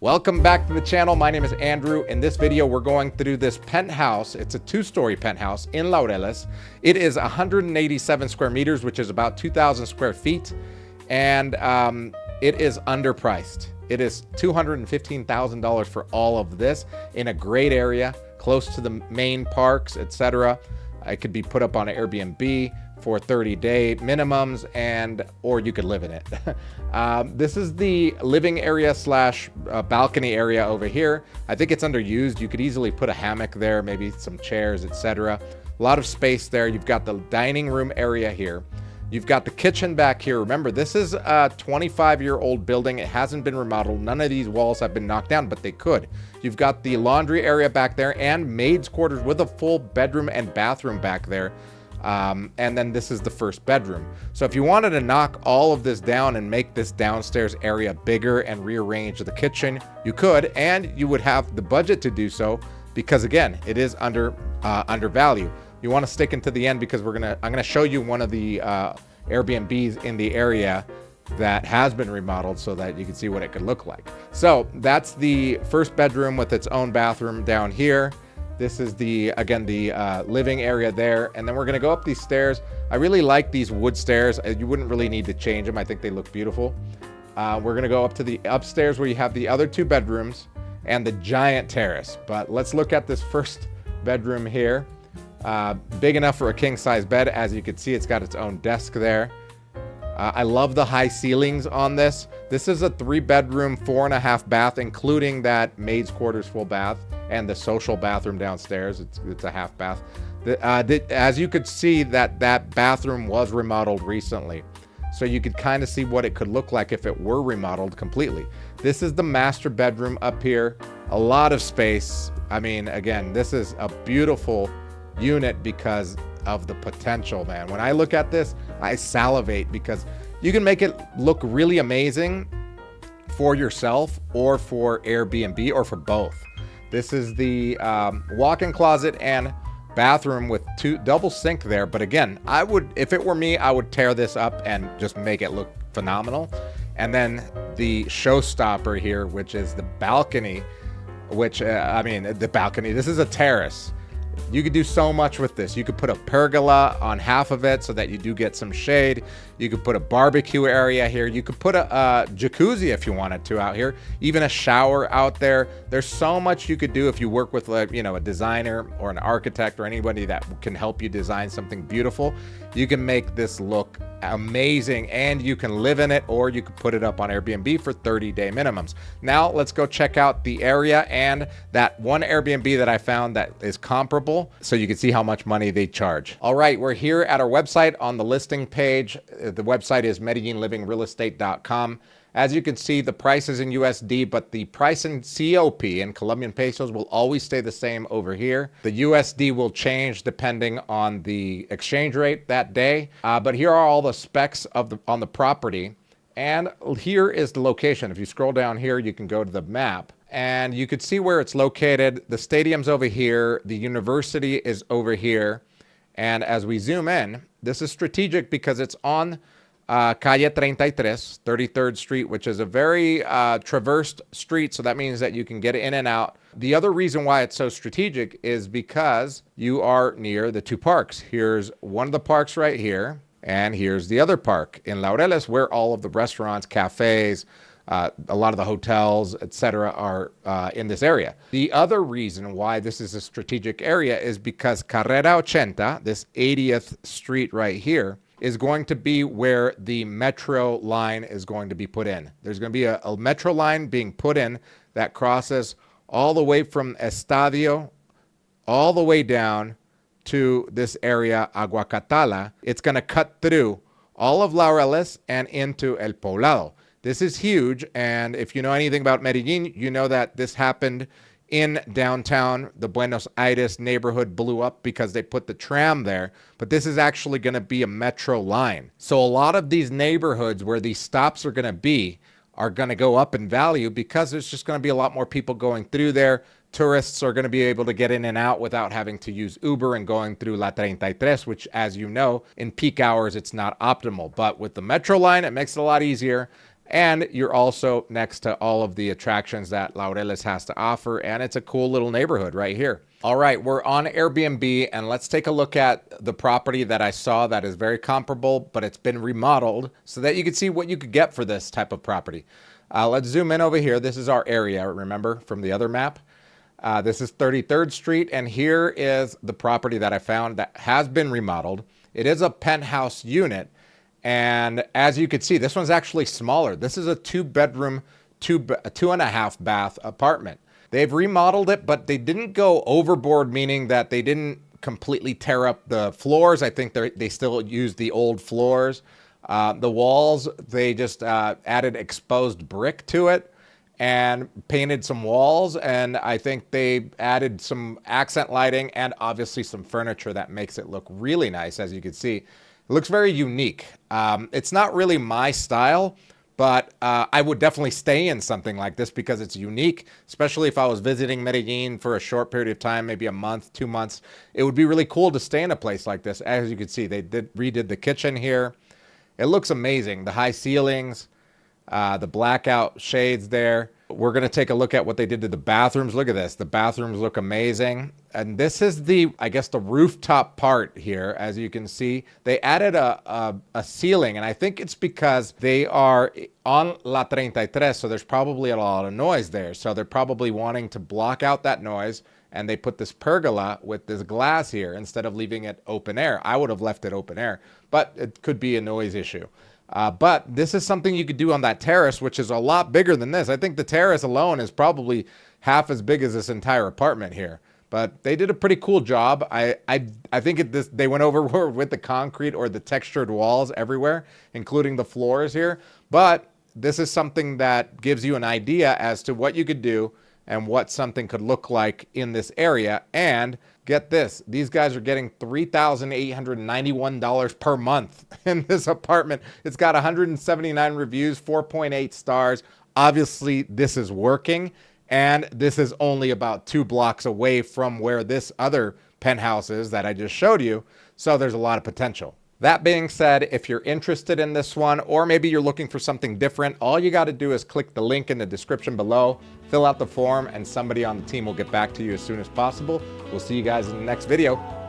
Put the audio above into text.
Welcome back to the channel. My name is Andrew. In this video, we're going through this penthouse. It's a two-story penthouse in Laureles. It is 187 square meters, which is about 2,000 square feet. And it is underpriced. It is $215,000 for all of this in a great area, close to the main parks, etc. It could be put up on Airbnb for 30-day minimums, or you could live in it. This is the living area slash balcony area over here. I think it's underused. You could easily put a hammock there, maybe some chairs, etc. A lot of space there. You've got the dining room area here. You've got the kitchen back here. Remember, this is a 25-year-old building. It hasn't been remodeled. None of these walls have been knocked down, but they could. You've got the laundry area back there and maid's quarters with a full bedroom and bathroom back there. And then this is the first bedroom. So if you wanted to knock all of this down and make this downstairs area bigger and rearrange the kitchen, you could, and you would have the budget to do so because, again, it is undervalued. You want to stick into the end because I'm gonna show you one of the Airbnbs in the area that has been remodeled so that you can see what it could look like. So that's the first bedroom with its own bathroom down here. This is again the living area there, and then we're gonna go up these stairs. I really like these wood stairs. You wouldn't really need to change them. I think they look beautiful. We're gonna go up to the upstairs where you have the other two bedrooms and the giant terrace. But let's look at this first bedroom here. Big enough for a king-size bed. As you can see, it's got its own desk there. I love the high ceilings on this. This is a 3-bedroom, 4.5 bath, including that maid's quarters full bath and the social bathroom downstairs. It's a half bath. As you could see, that bathroom was remodeled recently. So you could kind of see what it could look like if it were remodeled completely. This is the master bedroom up here. A lot of space. I mean, again, this is a beautiful unit because of the potential, man. When I look at this, I salivate because you can make it look really amazing for yourself or for Airbnb or for both. This is the walk-in closet and bathroom with double sink there. But again, if it were me, I would tear this up and just make it look phenomenal. And then the showstopper here, which is the balcony, the balcony, this is a terrace. You could do so much with this. You could put a pergola on half of it so that you do get some shade. You could put a barbecue area here. You could put a jacuzzi if you wanted to out here, even a shower out there. There's so much you could do if you work with a designer or an architect or anybody that can help you design something beautiful. You can make this look amazing and you can live in it, or you could put it up on Airbnb for 30-day minimums. Now let's go check out the area and that one Airbnb that I found that is comparable so you can see how much money they charge. All right, we're here at our website on the listing page. The website is MedellinLivingRealEstate.com. As you can see, the price is in USD, but the price in COP, in Colombian pesos, will always stay the same over here. The USD will change depending on the exchange rate that day. But here are all the specs on the property. And here is the location. If you scroll down here, you can go to the map. And you could see where it's located. The stadium's over here. The university is over here. And as we zoom in, this is strategic because it's on Calle 33, 33rd Street, which is a very traversed street. So that means that you can get in and out. The other reason why it's so strategic is because you are near the two parks. Here's one of the parks right here. And here's the other park in Laureles where all of the restaurants, cafes, a lot of the hotels, etc. are in this area. The other reason why this is a strategic area is because Carrera 80, this 80th street right here, is going to be where the metro line is going to be put in. There's going to be a metro line being put in that crosses all the way from Estadio all the way down to this area, Aguacatala. It's going to cut through all of Laureles and into El Poblado. This is huge, and if you know anything about Medellin, you know that this happened in downtown. The Buenos Aires neighborhood blew up because they put the tram there, but this is actually going to be a metro line. So a lot of these neighborhoods where these stops are going to be are going to go up in value because there's just going to be a lot more people going through there. Tourists are going to be able to get in and out without having to use Uber and going through La 33, which, as you know, in peak hours, it's not optimal. But with the metro line, it makes it a lot easier. And you're also next to all of the attractions that Laureles has to offer. And it's a cool little neighborhood right here. All right, we're on Airbnb, and let's take a look at the property that I saw that is very comparable, but it's been remodeled so that you can see what you could get for this type of property. Let's zoom in over here. This is our area, remember, from the other map. This is 33rd Street, and here is the property that I found that has been remodeled. It is a penthouse unit, and as you can see, this one's actually smaller. This is a 2-bedroom, 2.5 bath apartment. They've remodeled it, but they didn't go overboard, meaning that they didn't completely tear up the floors. I think they still use the old floors. The walls, they just added exposed brick to it and painted some walls. And I think they added some accent lighting and obviously some furniture that makes it look really nice, as you can see. It looks very unique. It's not really my style, but I would definitely stay in something like this because it's unique, especially if I was visiting Medellin for a short period of time, maybe a month, 2 months. It would be really cool to stay in a place like this. As you can see, they redid the kitchen here. It looks amazing. The high ceilings, the blackout shades there. We're going to take a look at what they did to the bathrooms. Look at this. The bathrooms look amazing. And this is I guess the rooftop part here. As you can see, they added a ceiling. And I think it's because they are on La 33, so there's probably a lot of noise there. So they're probably wanting to block out that noise. And they put this pergola with this glass here instead of leaving it open air. I would have left it open air, but it could be a noise issue. But this is something you could do on that terrace, which is a lot bigger than this. I think the terrace alone is probably half as big as this entire apartment here. But they did a pretty cool job. I think they went over with the concrete or the textured walls everywhere, including the floors here. But this is something that gives you an idea as to what you could do and what something could look like in this area. And get this, these guys are getting $3,891 per month in this apartment. It's got 179 reviews, 4.8 stars. Obviously, this is working, and this is only about 2 blocks away from where this other penthouse is that I just showed you, so there's a lot of potential. That being said, if you're interested in this one, or maybe you're looking for something different, all you got to do is click the link in the description below, fill out the form, and somebody on the team will get back to you as soon as possible. We'll see you guys in the next video.